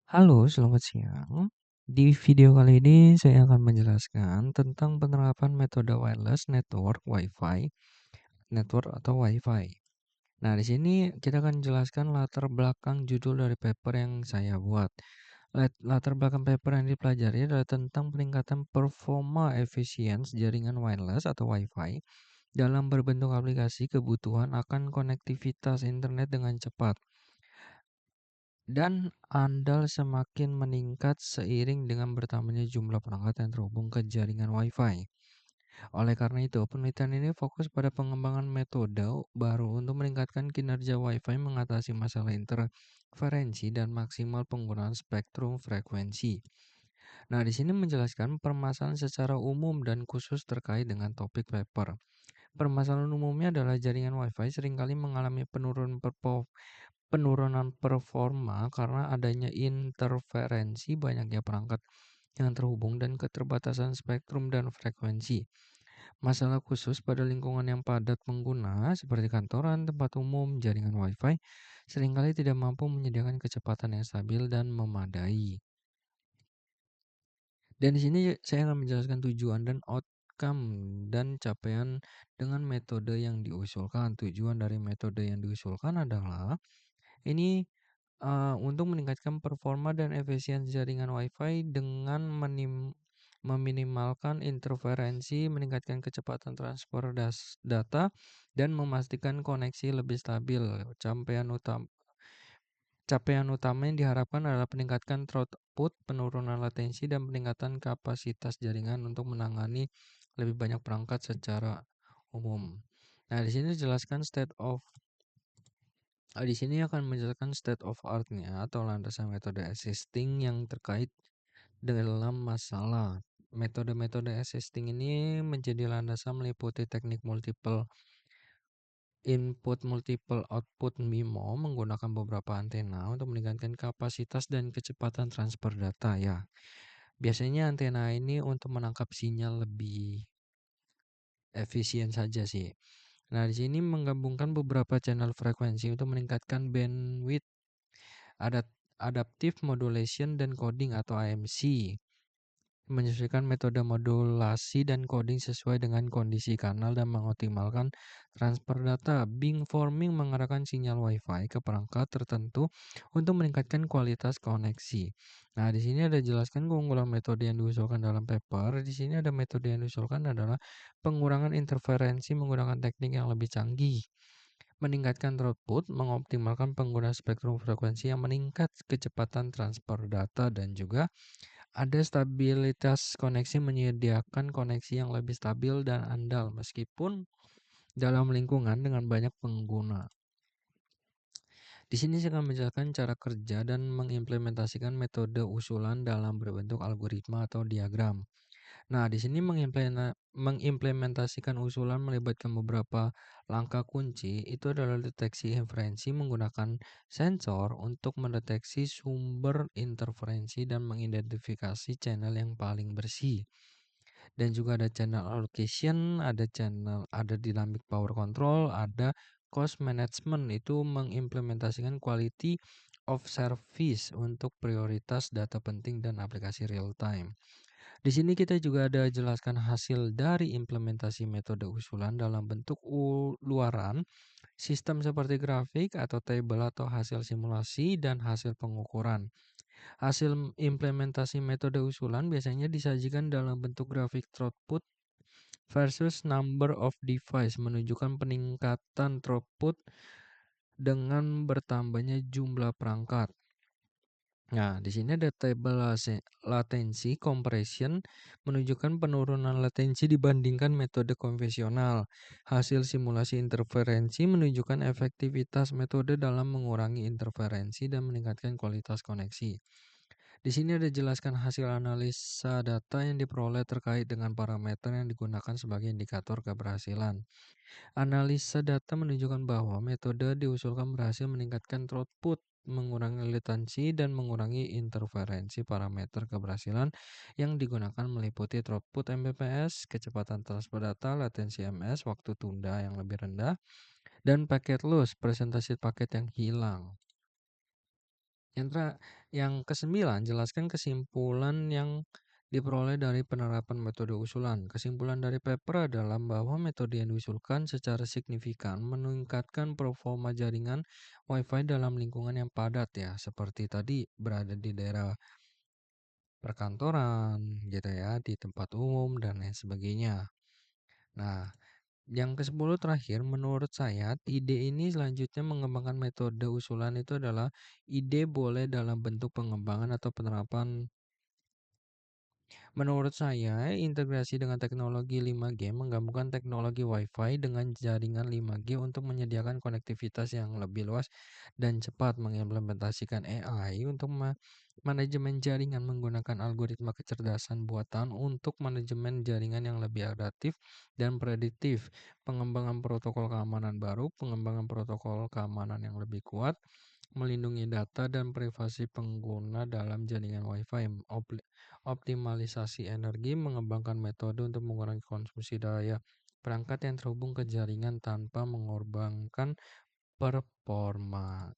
Halo, selamat siang. Di video kali ini saya akan menjelaskan tentang penerapan metode wireless network atau Wi-Fi. Nah, di sini kita akan jelaskan latar belakang judul dari paper yang saya buat. Latar belakang paper yang dipelajari adalah tentang peningkatan performa efisiensi jaringan wireless atau Wi-Fi dalam berbentuk aplikasi kebutuhan akan konektivitas internet dengan cepat dan andal semakin meningkat seiring dengan bertambahnya jumlah perangkat yang terhubung ke jaringan Wi-Fi. Oleh karena itu, penelitian ini fokus pada pengembangan metode baru untuk meningkatkan kinerja Wi-Fi, mengatasi masalah interferensi dan maksimal penggunaan spektrum frekuensi. Nah, di sini menjelaskan permasalahan secara umum dan khusus terkait dengan topik paper. Permasalahan umumnya adalah jaringan Wi-Fi seringkali mengalami penurunan performa karena adanya interferensi banyaknya perangkat yang terhubung dan keterbatasan spektrum dan frekuensi. Masalah khusus pada lingkungan yang padat pengguna seperti kantoran, tempat umum, jaringan Wi-Fi seringkali tidak mampu menyediakan kecepatan yang stabil dan memadai. Dan di sini saya akan menjelaskan tujuan dan outcome dan capaian dengan metode yang diusulkan. Tujuan dari metode yang diusulkan adalah ini untuk meningkatkan performa dan efisiensi jaringan Wi-Fi dengan meminimalkan interferensi, meningkatkan kecepatan transfer data, dan memastikan koneksi lebih stabil. Capaian utama yang diharapkan adalah peningkatan throughput, penurunan latensi, dan peningkatan kapasitas jaringan untuk menangani lebih banyak perangkat secara umum. Nah, di sini dijelaskan di sini akan menjelaskan state of art-nya atau landasan metode existing yang terkait dalam masalah. Metode-metode existing ini menjadi landasan meliputi teknik multiple input multiple output MIMO menggunakan beberapa antena untuk meningkatkan kapasitas dan kecepatan transfer data ya. Biasanya antena ini untuk menangkap sinyal lebih efisien saja sih. Nah, di sini menggabungkan beberapa channel frekuensi untuk meningkatkan bandwidth, adaptive modulation dan coding atau AMC. Menyesuaikan metode modulasi dan coding sesuai dengan kondisi kanal dan mengoptimalkan transfer data. Beamforming mengarahkan sinyal Wi-Fi ke perangkat tertentu untuk meningkatkan kualitas koneksi. Nah, di sini ada jelaskan keunggulan metode yang diusulkan dalam paper. Di sini ada metode yang diusulkan adalah pengurangan interferensi menggunakan teknik yang lebih canggih, meningkatkan throughput, mengoptimalkan penggunaan spektrum frekuensi yang meningkat kecepatan transfer data, dan juga ada stabilitas koneksi, menyediakan koneksi yang lebih stabil dan andal meskipun dalam lingkungan dengan banyak pengguna. Di sini saya akan menjelaskan cara kerja dan mengimplementasikan metode usulan dalam berbentuk algoritma atau diagram. Nah, di sini mengimplementasikan usulan melibatkan beberapa langkah kunci. Itu adalah deteksi interferensi menggunakan sensor untuk mendeteksi sumber interferensi dan mengidentifikasi channel yang paling bersih. Dan juga ada channel allocation, ada dynamic power control, ada cost management, itu mengimplementasikan quality of service untuk prioritas data penting dan aplikasi real time. Di sini kita juga ada jelaskan hasil dari implementasi metode usulan dalam bentuk luaran, sistem seperti grafik atau tabel atau hasil simulasi dan hasil pengukuran. Hasil implementasi metode usulan biasanya disajikan dalam bentuk grafik throughput versus number of device, menunjukkan peningkatan throughput dengan bertambahnya jumlah perangkat. Nah, di sini ada tabel latency compression menunjukkan penurunan latensi dibandingkan metode konvensional. Hasil simulasi interferensi menunjukkan efektivitas metode dalam mengurangi interferensi dan meningkatkan kualitas koneksi. Di sini ada jelaskan hasil analisa data yang diperoleh terkait dengan parameter yang digunakan sebagai indikator keberhasilan. Analisa data menunjukkan bahwa metode diusulkan berhasil meningkatkan throughput, mengurangi latensi, dan mengurangi interferensi. Parameter keberhasilan yang digunakan meliputi throughput Mbps, kecepatan transfer data, latensi MS, waktu tunda yang lebih rendah, dan paket loss, presentasi paket yang hilang. Yang tera yang kesembilan, jelaskan kesimpulan yang diperoleh dari penerapan metode usulan. Kesimpulan dari paper adalah bahwa metode yang diusulkan secara signifikan meningkatkan performa jaringan Wi-Fi dalam lingkungan yang padat ya, seperti tadi berada di daerah perkantoran gitu ya, di tempat umum dan lain sebagainya. Nah, yang ke-10 terakhir, menurut saya ide ini selanjutnya mengembangkan metode usulan itu adalah ide boleh dalam bentuk pengembangan atau penerapan. Menurut saya, integrasi dengan teknologi 5G menggabungkan teknologi Wi-Fi dengan jaringan 5G untuk menyediakan konektivitas yang lebih luas dan cepat mengimplementasikan AI untuk manajemen jaringan menggunakan algoritma kecerdasan buatan untuk manajemen jaringan yang lebih adaptif dan prediktif, pengembangan protokol keamanan baru, pengembangan protokol keamanan yang lebih kuat, melindungi data dan privasi pengguna dalam jaringan Wi-Fi, optimalisasi energi, mengembangkan metode untuk mengurangi konsumsi daya perangkat yang terhubung ke jaringan tanpa mengorbankan performa.